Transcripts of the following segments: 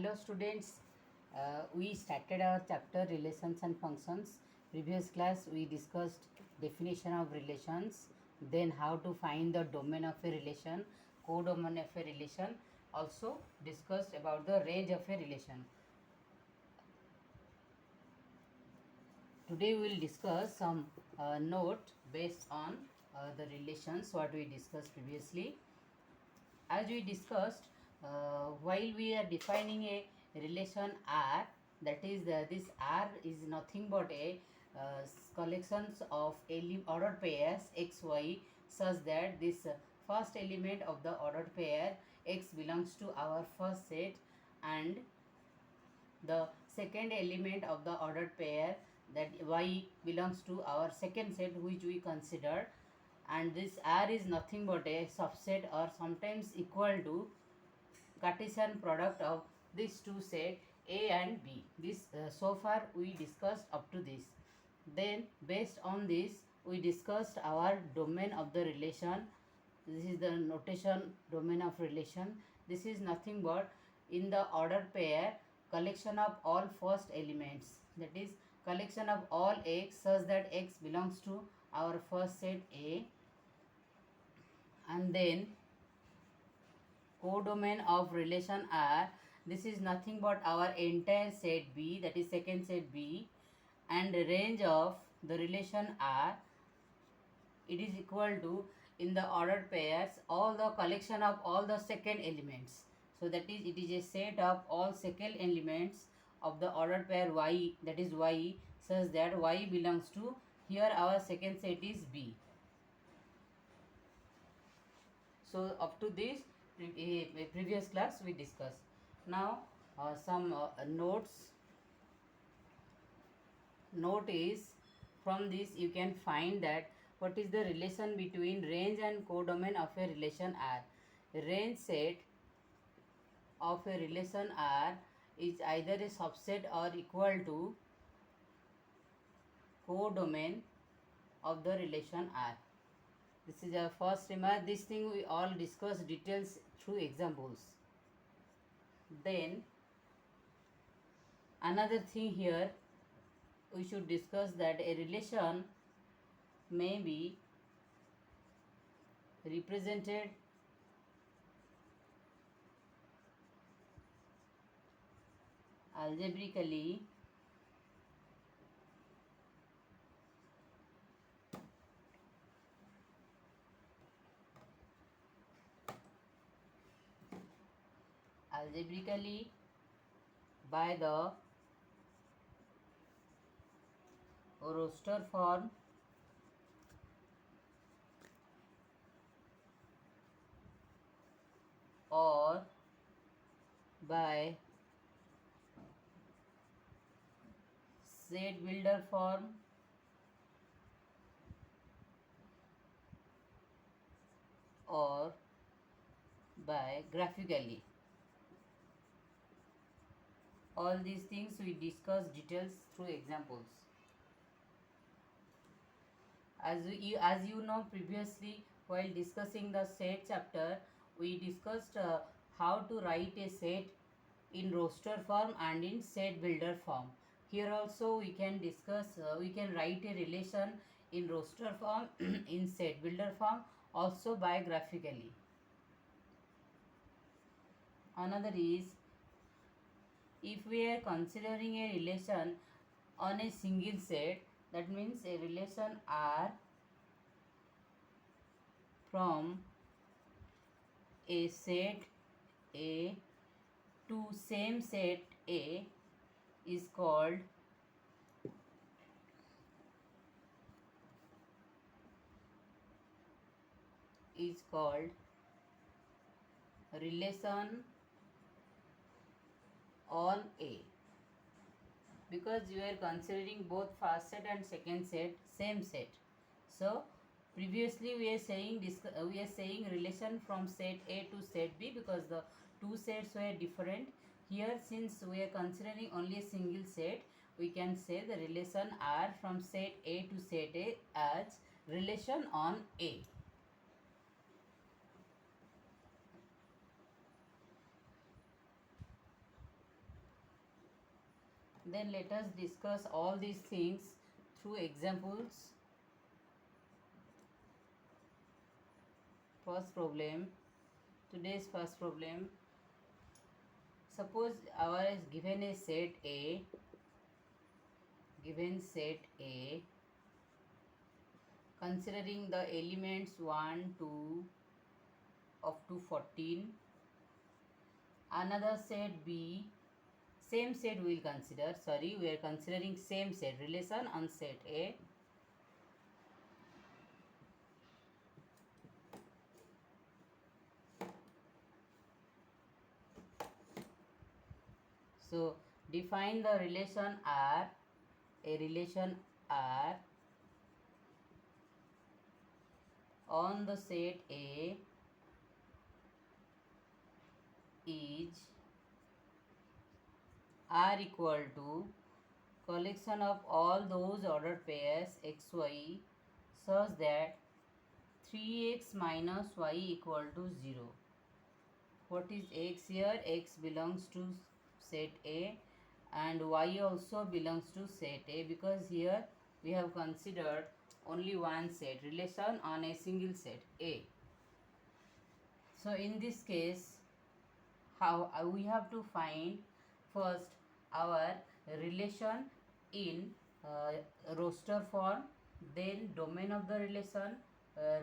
Hello students, we started our chapter relations and functions. Previous class we discussed definition of relations, then how to find the domain of a relation, codomain of a relation, also discussed about the range of a relation. Today we will discuss some note based on the relations what we discussed previously. As we discussed, while we are defining a relation R, that is this R is nothing but a collections of ordered pairs x y, such that this first element of the ordered pair x belongs to our first set, and the second element of the ordered pair, that y, belongs to our second set which we consider, and this R is nothing but a subset or sometimes equal to Cartesian product of these two sets A and B. This so far we discussed up to this. Then based on this we discussed our domain of the relation. This is the notation domain of relation. This is nothing but in the ordered pair collection of all first elements, that is collection of all x such that x belongs to our first set A, and then codomain of relation R. This is nothing but our entire set B, that is second set B, and range of the relation R, it is equal to in the ordered pairs all the collection of all the second elements. So that is, it is a set of all second elements of the ordered pair Y, that is Y, such that Y belongs to, here our second set is B. So up to this previous class we discussed. Now some notes. Note is, from this you can find that what is the relation between range and codomain of a relation R. Range set of a relation R is either a subset or equal to codomain of the relation R. This is our first remark. This thing we all discuss details through examples. Then another thing here we should discuss, that a relation may be represented algebraically by the roster form or by set builder form or by graphically. All these things we discuss details through examples. As you know, previously while discussing the set chapter we discussed how to write a set in roster form and in set builder form. Here also we can discuss, we can write a relation in roster form in set builder form, also by graphically. Another is, if we are considering a relation on a single set, that means a relation R from a set A to same set A is called relation on A, because you are considering both first set and second set same set. So previously we are saying relation from set A to set B because the two sets were different. Here since we are considering only a single set, we can say the relation R from set A to set A as relation on A. Then let us discuss all these things through examples. First problem, today's first problem. Suppose our is given a set A, considering the elements 1, 2 up to 14. Another set B, same set we will consider, sorry, we are considering same set, relation on set A. So define the relation R, a relation R on the set A is R equal to collection of all those ordered pairs xy such that 3x minus y equal to 0. What is x here? X belongs to set A and y also belongs to set A, because here we have considered only one set, relation on a single set A. So in this case, how we have to find first our relation in roster form, then domain of the relation,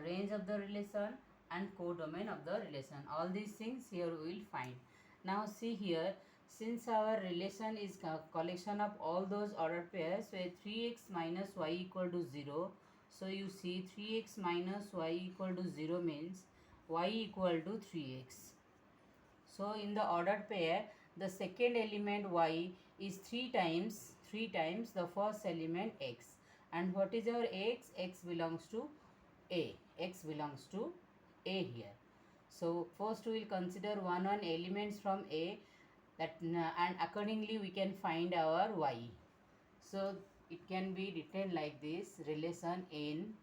range of the relation, and codomain of the relation. All these things here we will find. Now see here, since our relation is collection of all those ordered pairs where 3x minus y equal to 0, so you see 3x minus y equal to 0 means y equal to 3x. So in the ordered pair, the second element y is 3 times the first element x. And what is our x? X belongs to A. X belongs to A here. So first we will consider one elements from A, that and accordingly we can find our y. So it can be written like this: relation in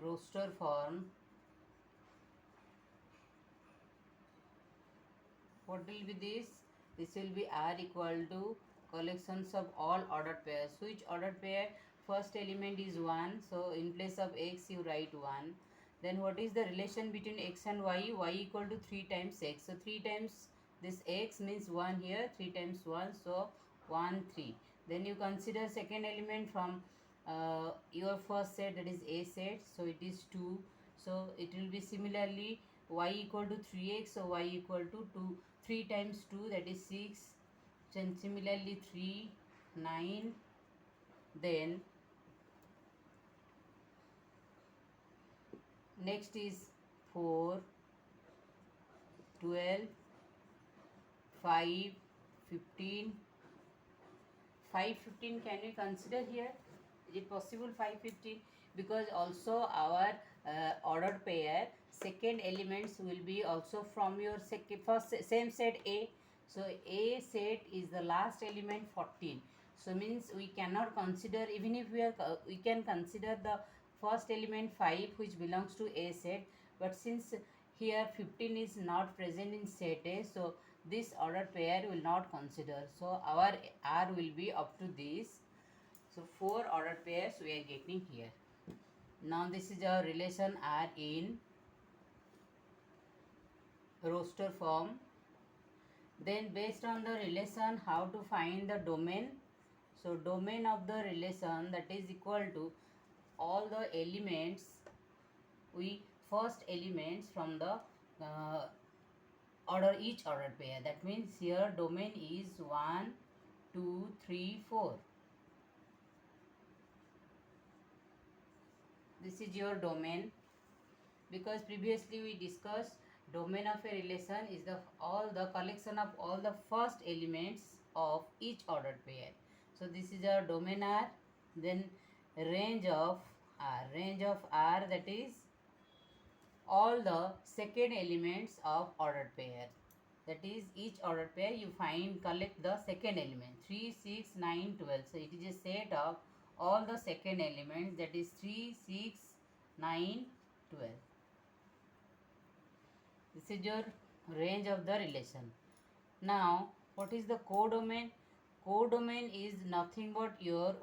roster form. What will be this? This will be R equal to collections of all ordered pairs. Which ordered pair? First element is 1. So in place of x you write 1. Then what is the relation between x and y? Y equal to 3 times x. So 3 times this x means 1 here. 3 times 1. So 1, 3. Then you consider second element from your first set, that is A set. So it is 2. So it will be similarly y equal to 3x. So y equal to 2. 3 times 2, that is 6. Then similarly 3, 9. Then next is 4, 12, 5, 15. 5, 15 can we consider here? Is it possible 5, 15? Because also our ordered pair second elements will be also from your first same set A. So A set is the last element 14. So means we cannot consider, even if we can consider the first element 5 which belongs to A set, but since here 15 is not present in set A, so this ordered pair will not consider. So our R will be up to this. So 4 ordered pairs we are getting here. Now this is our relation R in roster form. Then based on the relation, how to find the domain? So domain of the relation, that is equal to all the elements, we first elements from the each ordered pair. That means here domain is 1, 2, 3, 4. This is your domain, because previously we discussed domain of a relation is all the collection of all the first elements of each ordered pair. So this is our domain R. Then range of R, that is all the second elements of ordered pair. That is each ordered pair you collect the second element 3, 6, 9, 12. So it is a set of all the second elements, that is 3, 6, 9, 12. This is your range of the relation. Now, what is the codomain? Codomain is nothing but your,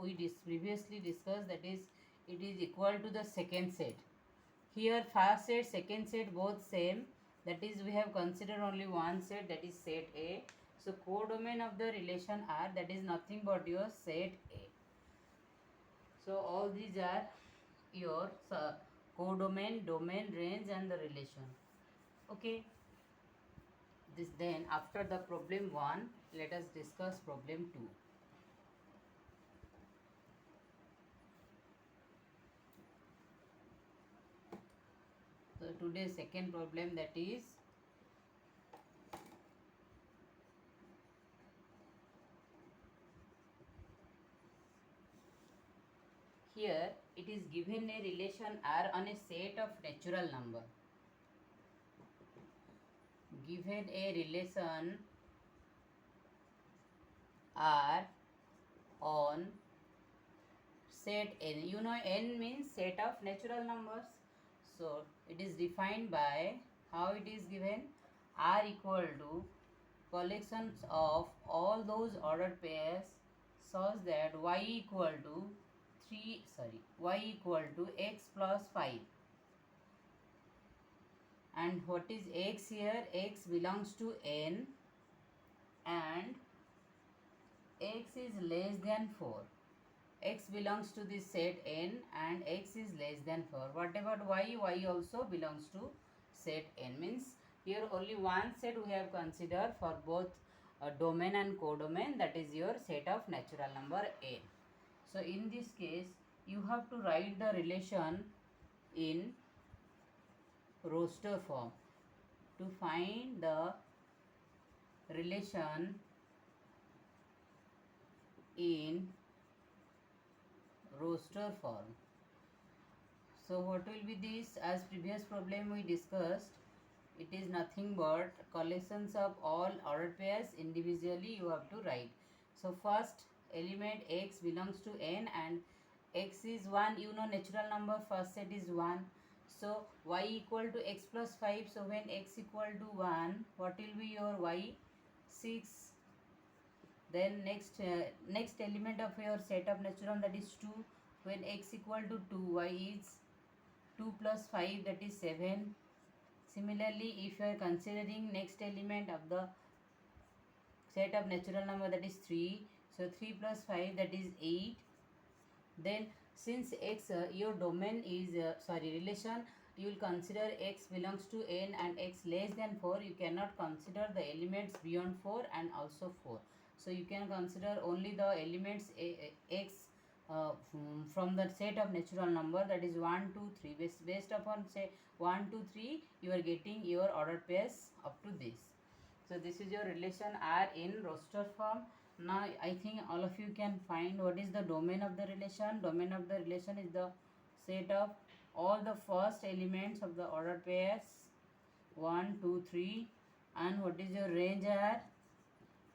previously discussed, that is, it is equal to the second set. Here first set, second set both same, that is we have considered only one set, that is set A. So codomain of the relation R, that is nothing but your set A. So all these are your codomain, domain, range and the relation. Okay. This then after the problem 1, let us discuss problem 2. So today's second problem, that is here it is given a relation R on a set of natural number. Given a relation R on set N. You know N means set of natural numbers. So it is defined by how it is given. R equal to collections of all those ordered pairs such that y equal to x plus 5. And what is x here? X belongs to N and x is less than 4. X belongs to this set N and x is less than 4. What about y? Y also belongs to set N. Means here only one set we have considered for both domain and codomain, that is your set of natural number N. So in this case you have to write the relation in roster form. To find the relation in roster form. So what will be this? As previous problem we discussed, it is nothing but collections of all ordered pairs individually you have to write. So first element x belongs to N and x is 1. You know natural number first set is 1. So y equal to x plus 5. So when x equal to 1, what will be your y? 6. Then next element of your set of natural, that is 2. When x equal to 2, y is 2 plus 5, that is 7. Similarly, if you are considering next element of the set of natural number, that is 3. So 3 plus 5, that is 8. Then since x your domain is relation, you will consider x belongs to N and x less than 4. You cannot consider the elements beyond 4 and also 4. So you can consider only the elements x from the set of natural number, that is 1, 2, 3. Based upon say 1, 2, 3, you are getting your ordered pairs up to this. So this is your relation R in roster form. Now I think all of you can find what is the domain of the relation. Domain of the relation is the set of all the first elements of the ordered pairs 1, 2, 3. And what is your range R?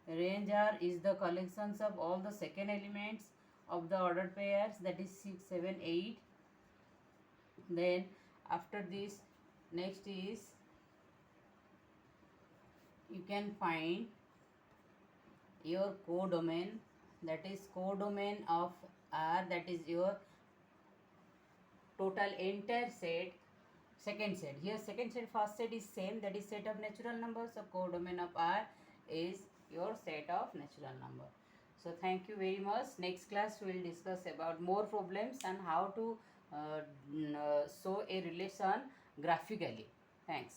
Range R is the collections of all the second elements of the ordered pairs, that is 6, 7, 8. Then after this, next is you can find your codomain, that is codomain of R, that is your total entire set, second set. Here second set, first set is same, that is set of natural numbers. So codomain of R is your set of natural number. So thank you very much. Next class we will discuss about more problems and how to show a relation graphically. Thanks.